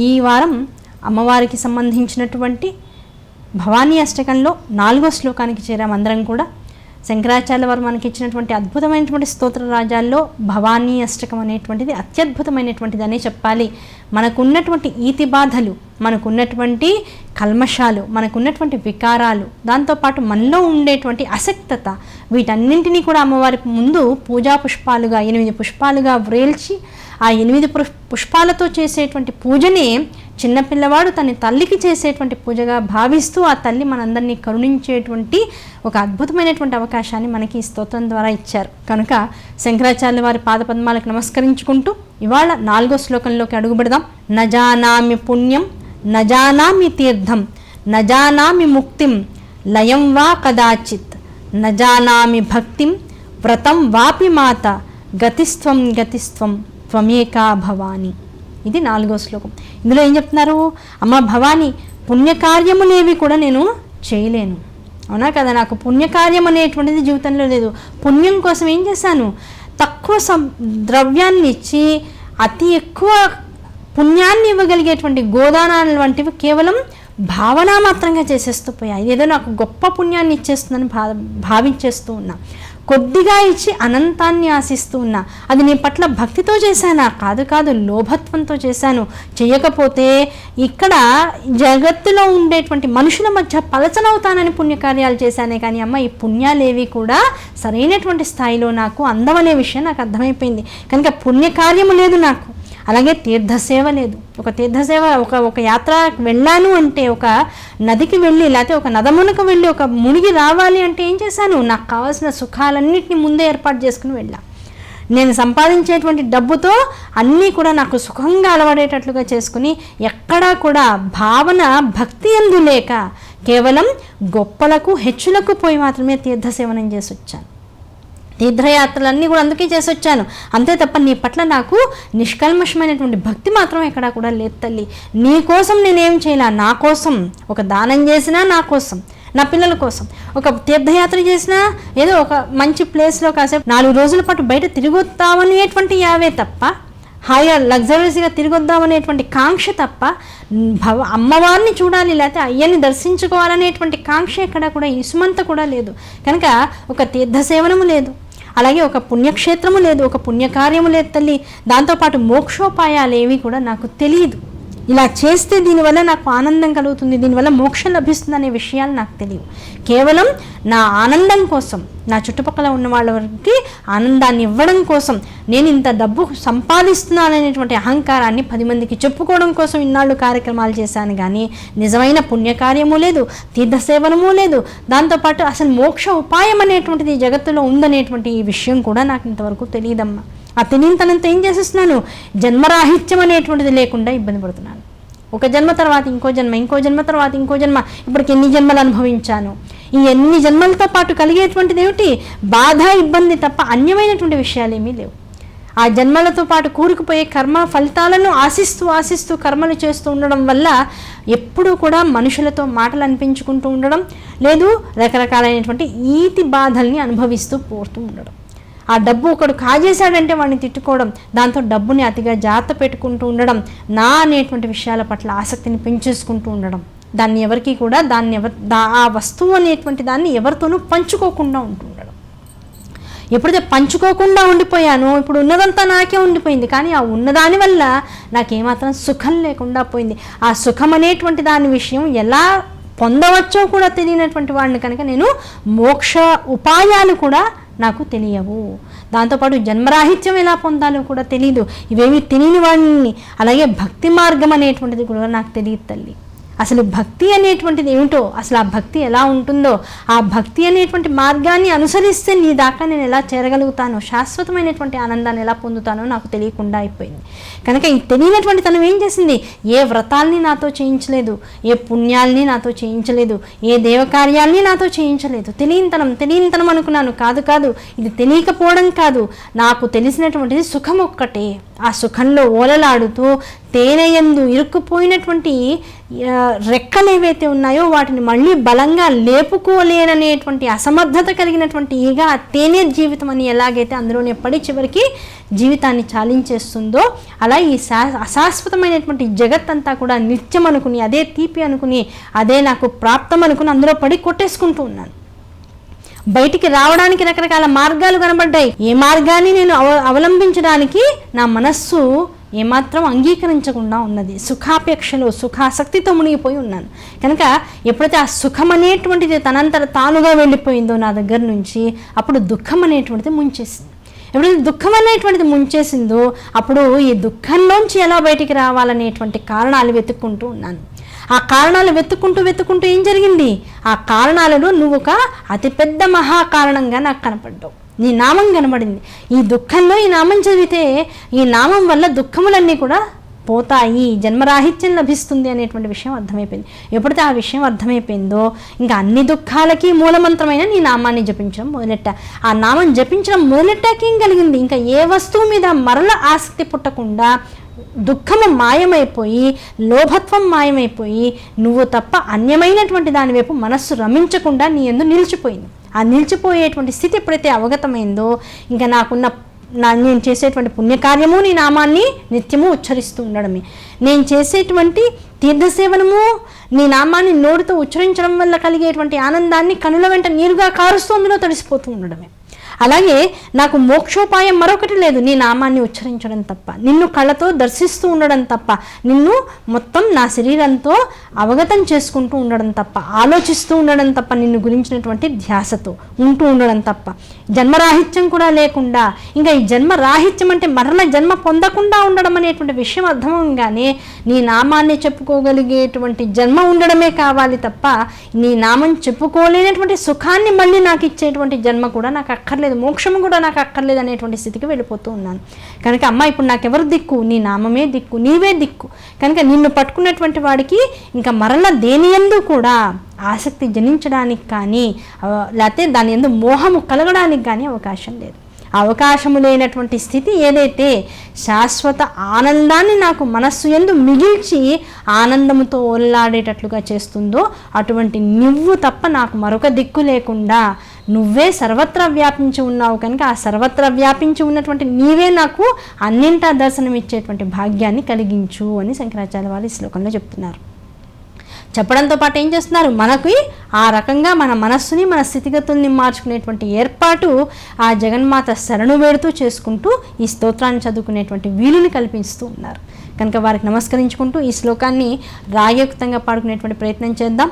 ఈ వారం అమ్మవారికి సంబంధించినటువంటి భవానీ అష్టకంలో 4వ శ్లోకానికి చేరాం అందరం కూడా. శంకరాచార్య వారు మనకి ఇచ్చినటువంటి అద్భుతమైనటువంటి స్తోత్ర రాజాల్లో భవానీ అష్టకం అనేటువంటిది అత్యద్భుతమైనటువంటిది అనే చెప్పాలి. మనకున్నటువంటి ఈతి బాధలు, మనకున్నటువంటి కల్మషాలు, మనకున్నటువంటి వికారాలు, దాంతోపాటు మనలో ఉండేటువంటి అసక్తత, వీటన్నింటినీ కూడా అమ్మవారి ముందు పూజా పుష్పాలుగా 8 పుష్పాలుగా వ్రేల్చి ఆ 8 పుష్పాలతో చేసేటువంటి పూజనే చిన్నపిల్లవాడు తన తల్లికి చేసేటువంటి పూజగా భావిస్తూ ఆ తల్లి మనందరినీ కరుణించేటువంటి ఒక అద్భుతమైనటువంటి అవకాశాన్ని మనకి ఈ స్తోత్రం ద్వారా ఇచ్చారు. కనుక శంకరాచార్యుల వారి పాదపద్మాలకు నమస్కరించుకుంటూ ఇవాళ 4వ శ్లోకంలోకి అడుగుపెడదాం. నజానామి పుణ్యం నజానామి తీర్థం నజానామి ముక్తిం లయం వా కదాచిత్ నజానామి భక్తిం వ్రతం వాపి మాత గతిస్త్వం గతిస్త్వం త్వమేకా భవాని. ఇది 4వ శ్లోకం. ఇందులో ఏం చెప్తున్నారు? అమ్మ భవాని, పుణ్యకార్యములేవి కూడా నేను చేయలేను, అవునా కదా? నాకు పుణ్యకార్యం అనేటువంటిది జీవితంలో లేదు. పుణ్యం కోసం ఏం చేశాను? తక్కువ ద్రవ్యాన్ని ఇచ్చి అతి ఎక్కువ పుణ్యాన్ని ఇవ్వగలిగేటువంటి గోదానాలు వంటివి కేవలం భావన మాత్రంగా చేసేస్తూ పోయా. ఇదేదో నాకు గొప్ప పుణ్యాన్ని ఇచ్చేస్తుందని భావించేస్తూ ఉన్నా. కొద్దిగా ఇచ్చి అనంతాన్ని ఆశిస్తూ ఉన్నా. అది నీ పట్ల భక్తితో చేశానా? కాదు, లోభత్వంతో చేశాను. చేయకపోతే ఇక్కడ జగత్తులో ఉండేటువంటి మనుషుల మధ్య పలచనవుతానని పుణ్యకార్యాలు చేశానే కానీ అమ్మ ఈ పుణ్యాలేవి కూడా సరైనటువంటి స్థాయిలో నాకు అందమనే విషయం నాకు అర్థమైపోయింది. కనుక పుణ్యకార్యము లేదు నాకు. అలాగే తీర్థసేవ లేదు. ఒక తీర్థసేవ ఒక యాత్ర వెళ్ళాను అంటే, ఒక నదికి వెళ్ళి లేకపోతే ఒక నదమునకు వెళ్ళి ఒక మునిగి రావాలి అంటే ఏం చేశాను? నాకు కావాల్సిన సుఖాలన్నింటినీ ముందే ఏర్పాటు చేసుకుని వెళ్ళా. నేను సంపాదించేటువంటి డబ్బుతో అన్నీ కూడా నాకు సుఖంగా అలవడేటట్లుగా చేసుకుని ఎక్కడా కూడా భావన భక్తి యందు లేక కేవలం గొప్పలకు హెచ్చులకు పోయి మాత్రమే తీర్థసేవనం చేసి వచ్చాను. తీర్థయాత్రలన్నీ కూడా అందుకే చేసి వచ్చాను. అంతే తప్ప నీ పట్ల నాకు నిష్కల్మషమైనటువంటి భక్తి మాత్రం ఎక్కడా కూడా లేదు తల్లి. నీ కోసం నేనేం చేయాలా? నా కోసం ఒక దానం చేసినా, నా కోసం, నా పిల్లల కోసం, ఒక తీర్థయాత్ర చేసినా, ఏదో ఒక మంచి ప్లేస్లో కాసేపు 4 రోజుల పాటు బయట తిరిగొద్దామనేటువంటి యావే తప్ప, హాయిగా లగ్జరీస్గా తిరిగొద్దామనేటువంటి కాంక్ష తప్ప, అమ్మవారిని చూడాలి లేకపోతే అయ్యని దర్శించుకోవాలనేటువంటి కాంక్ష ఎక్కడ కూడా ఇసుమంత కూడా లేదు. కనుక ఒక తీర్థసేవనము లేదు, అలాగే ఒక పుణ్యక్షేత్రము లేదు, ఒక పుణ్యకార్యము లేదు తల్లి. దాంతోపాటు మోక్షోపాయాలు ఏవి కూడా నాకు తెలియదు. ఇలా చేస్తే దీనివల్ల నాకు ఆనందం కలుగుతుంది, దీనివల్ల మోక్షం లభిస్తుంది అనే విషయాలు నాకు తెలియవు. కేవలం నా ఆనందం కోసం, నా చుట్టుపక్కల ఉన్న వాళ్ళకి ఆనందాన్ని ఇవ్వడం కోసం, నేను ఇంత డబ్బు సంపాదిస్తున్నాననేటువంటి అహంకారాన్ని 10 మందికి చెప్పుకోవడం కోసం ఇన్నాళ్ళు కార్యక్రమాలు చేశాను కానీ నిజమైన పుణ్యకార్యము లేదు, తీర్థసేవనము లేదు. దాంతోపాటు అసలు మోక్ష ఉపాయం అనేటువంటిది ఈ జగత్తులో ఉందనేటువంటి ఈ విషయం కూడా నాకు ఇంతవరకు తెలియదమ్మా. ఆ తెలియనితనంతో ఏం చేసేస్తున్నాను? జన్మరాహిత్యం అనేటువంటిది లేకుండా ఇబ్బంది పడుతున్నాను. ఒక జన్మ తర్వాత ఇంకో జన్మ, ఇంకో జన్మ తర్వాత ఇంకో జన్మ, ఇప్పటికి ఎన్ని జన్మలు అనుభవించాను. ఈ ఎన్ని జన్మలతో పాటు కలిగేటువంటిది ఏమిటి? బాధ, ఇబ్బంది తప్ప అన్యమైనటువంటి విషయాలు ఏమీ లేవు. ఆ జన్మలతో పాటు కూరుకుపోయే కర్మ ఫలితాలను ఆశిస్తూ కర్మలు చేస్తూ ఉండడం వల్ల ఎప్పుడూ కూడా మనుషులతో మాటలు అనిపించుకుంటూ ఉండడం లేదు, రకరకాలైనటువంటి ఈతి బాధల్ని అనుభవిస్తూ పోతూ ఉండడం. ఆ డబ్బు ఒకడు కాజేశాడంటే వాడిని తిట్టుకోవడం, దాంతో డబ్బుని అతిగా జాగ్రత్త పెట్టుకుంటూ ఉండడం, నా అనేటువంటి విషయాల పట్ల ఆసక్తిని పెంచేసుకుంటూ ఉండడం, దాన్ని ఎవరికి కూడా ఆ వస్తువు అనేటువంటి దాన్ని ఎవరితోనూ పంచుకోకుండా ఉంటూ ఉండడం. ఎప్పుడైతే పంచుకోకుండా ఉండిపోయానో ఇప్పుడు ఉన్నదంతా నాకే ఉండిపోయింది, కానీ ఆ ఉన్నదాని వల్ల నాకేమాత్రం సుఖం లేకుండా పోయింది. ఆ సుఖం అనేటువంటి దాని విషయం ఎలా పొందవచ్చో కూడా తెలియనటువంటి వాడిని కనుక నేను మోక్ష ఉపాయాలు కూడా నాకు తెలియవు. దాంతోపాటు జన్మరాహిత్యం ఎలా పొందాలో కూడా తెలియదు. ఇవేమీ తెలియని వాడిని. అలాగే భక్తి మార్గం అనేటువంటిది కూడా నాకు తెలియదు తల్లి. అసలు భక్తి అనేటువంటిది ఏమిటో, అసలు ఆ భక్తి ఎలా ఉంటుందో, ఆ భక్తి అనేటువంటి మార్గాన్ని అనుసరిస్తే నీ దాకా నేను ఎలా చేరగలుగుతానో, శాశ్వతమైనటువంటి ఆనందాన్ని ఎలా పొందుతానో నాకు తెలియకుండా అయిపోయింది. కనుక ఈ తెలియనటువంటి తనం ఏం చేసింది? ఏ వ్రతాల్ని నాతో చేయించలేదు, ఏ పుణ్యాల్ని నాతో చేయించలేదు, ఏ దేవకార్యాల్ని నాతో చేయించలేదు. తెలియనితనం అనుకున్నాను. కాదు, ఇది తెలియకపోవడం కాదు, నాకు తెలిసినటువంటిది సుఖం ఒక్కటే. ఆ సుఖంలో ఓలలాడుతూ తేనెయందు ఇరుక్కుపోయినటువంటి రెక్కలు ఏవైతే ఉన్నాయో వాటిని మళ్ళీ బలంగా లేపుకోలేననేటువంటి అసమర్థత కలిగినటువంటి ఈగ ఆ తేనె జీవితం అని ఎలాగైతే అందులోనే పడి చివరికి జీవితాన్ని చాలించేస్తుందో అలా ఈ అశాశ్వతమైనటువంటి జగత్తంతా కూడా నిత్యం అనుకుని, అదే తీపి అనుకుని, అదే నాకు ప్రాప్తం అనుకుని అందులో పడి కొట్టేసుకుంటూ ఉన్నాను. బయటికి రావడానికి రకరకాల మార్గాలు కనబడ్డాయి. ఏ మార్గాన్ని నేను అవలంబించడానికి నా మనస్సు ఏమాత్రం అంగీకరించకుండా ఉన్నది. సుఖాపేక్షలో, సుఖాసక్తితో మునిగిపోయి ఉన్నాను. కనుక ఎప్పుడైతే ఆ సుఖం అనేటువంటిది తనంతట తానుగా వెళ్ళిపోయిందో నా దగ్గర నుంచి, అప్పుడు దుఃఖం అనేటువంటిది ముంచేసింది. ఎప్పుడైతే దుఃఖం అనేటువంటిది ముంచేసిందో అప్పుడు ఈ దుఃఖంలోంచి ఎలా బయటికి రావాలనేటువంటి కారణాలు వెతుక్కుంటూ ఉన్నాను. ఆ కారణాలు వెతుక్కుంటూ ఏం జరిగింది? ఆ కారణాలలో నువ్వు ఒక అతిపెద్ద మహాకారణంగా నాకు కనపడ్డావు. నీ నామం కనబడింది. ఈ దుఃఖంలో ఈ నామం చదివితే ఈ నామం వల్ల దుఃఖములన్నీ కూడా పోతాయి, జన్మరాహిత్యం లభిస్తుంది అనేటువంటి విషయం అర్థమైపోయింది. ఎప్పుడైతే ఆ విషయం అర్థమైపోయిందో ఇంకా అన్ని దుఃఖాలకి మూలమంత్రమైన నీ నామాన్ని జపించడం మొదలెట్ట. ఆ నామం జపించడం మొదలెట్టాక ఏం కలిగింది? ఇంకా ఏ వస్తువు మీద మరల ఆసక్తి పుట్టకుండా దుఃఖము మాయమైపోయి, లోభత్వం మాయమైపోయి, నువ్వు తప్ప అన్యమైనటువంటి దాని వైపు మనస్సు రమించకుండా నీ యందు నిలిచిపోయింది. ఆ నిలిచిపోయేటువంటి స్థితి ఎప్పుడైతే అవగతమైందో ఇంకా నేను చేసేటువంటి పుణ్యకార్యము నీ నామాన్ని నిత్యము ఉచ్చరిస్తూ ఉండడమే, నేను చేసేటువంటి తీర్థసేవనము నీ నామాన్ని నోటితో ఉచ్చరించడం వల్ల కలిగేటువంటి ఆనందాన్ని కనుల వెంట నీరుగా కారుస్తూ అందులో తడిసిపోతూ ఉండడమే. అలాగే నాకు మోక్షోపాయం మరొకటి లేదు, నీ నామాన్ని ఉచ్చరించడం తప్ప, నిన్ను కళ్ళతో దర్శిస్తూ ఉండడం తప్ప, నిన్ను మొత్తం నా శరీరంతో అవగతం చేసుకుంటూ ఉండడం తప్ప, ఆలోచిస్తూ ఉండడం తప్ప, నిన్ను గురించినటువంటి ధ్యాసతో ఉంటూ ఉండడం తప్ప, జన్మరాహిత్యం కూడా లేకుండా, ఇంకా ఈ జన్మరాహిత్యం అంటే మరణ జన్మ పొందకుండా ఉండడం అనేటువంటి విషయం అర్థంగానే నీ నామాన్ని చెప్పుకోగలిగేటువంటి జన్మ ఉండడమే కావాలి తప్ప నీ నామం చెప్పుకోలేనటువంటి సుఖాన్ని మళ్ళీ నాకు ఇచ్చేటువంటి జన్మ కూడా నాకు అక్కర్లేదు, మోక్షము కూడా నాకు అక్కర్లేదు అనేటువంటి స్థితికి వెళ్ళిపోతూ ఉన్నాను. కనుక అమ్మ ఇప్పుడు నాకెవరు దిక్కు? నీ నామమే దిక్కు, నీవే దిక్కు. కనుక నిన్ను పట్టుకున్నటువంటి వాడికి ఇంకా మరల దేని యందు కూడా ఆసక్తి జనించడానికి కానీ లేకపోతే దాని యందు మోహము కలగడానికి కానీ అవకాశం లేదు. అవకాశము లేనటువంటి స్థితి ఏదైతే శాశ్వత ఆనందాన్ని నాకు మనస్సు యందు మిగిల్చి ఆనందముతో ఓలాడేటట్లుగా చేస్తుందో అటువంటి నువ్వు తప్ప నాకు మరొక దిక్కు లేకుండా నువ్వే సర్వత్రా వ్యాపించి ఉన్నావు. కనుక ఆ సర్వత్రా వ్యాపించి ఉన్నటువంటి నీవే నాకు అన్నింటా దర్శనం ఇచ్చేటువంటి భాగ్యాన్ని కలిగించు అని శంకరాచార్య వారు ఈ శ్లోకంలో చెప్తున్నారు. చెప్పడంతో పాటు ఏం చేస్తున్నారు? మనకి ఆ రకంగా మన మనస్సుని, మన స్థితిగతుల్ని మార్చుకునేటువంటి ఏర్పాటు ఆ జగన్మాత శరణు వేడుతూ చేసుకుంటూ ఈ స్తోత్రాన్ని చదువుకునేటువంటి వీలుని కల్పిస్తూ ఉన్నారు. కనుక వారికి నమస్కరించుకుంటూ ఈ శ్లోకాన్ని రాగయుక్తంగా పాడుకునేటువంటి ప్రయత్నం చేద్దాం.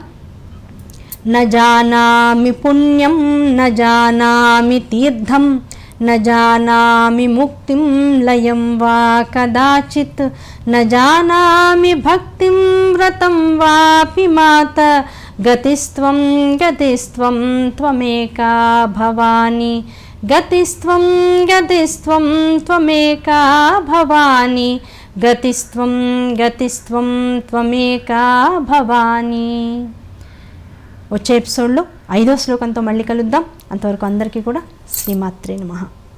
న జానామి పుణ్యం న జానామి తీర్థం న జానామి ముక్తిం లయం వా కదాచిత్ న జానామి భక్తిం వ్రతం వాపి మాత గతిస్త్వం గతిస్త్వం త్వమేకా భవాని గతిస్త్వం గతిస్త్వం త్వమేకా భవాని గతిస్త్వం గతిస్త్వం త్వమేకా భవాని. వచ్చే ఎపిసోడ్లో 5వ శ్లోకంతో మళ్ళీ కలుద్దాం. అంతవరకు అందరికీ కూడా శ్రీమాత్రే నమః.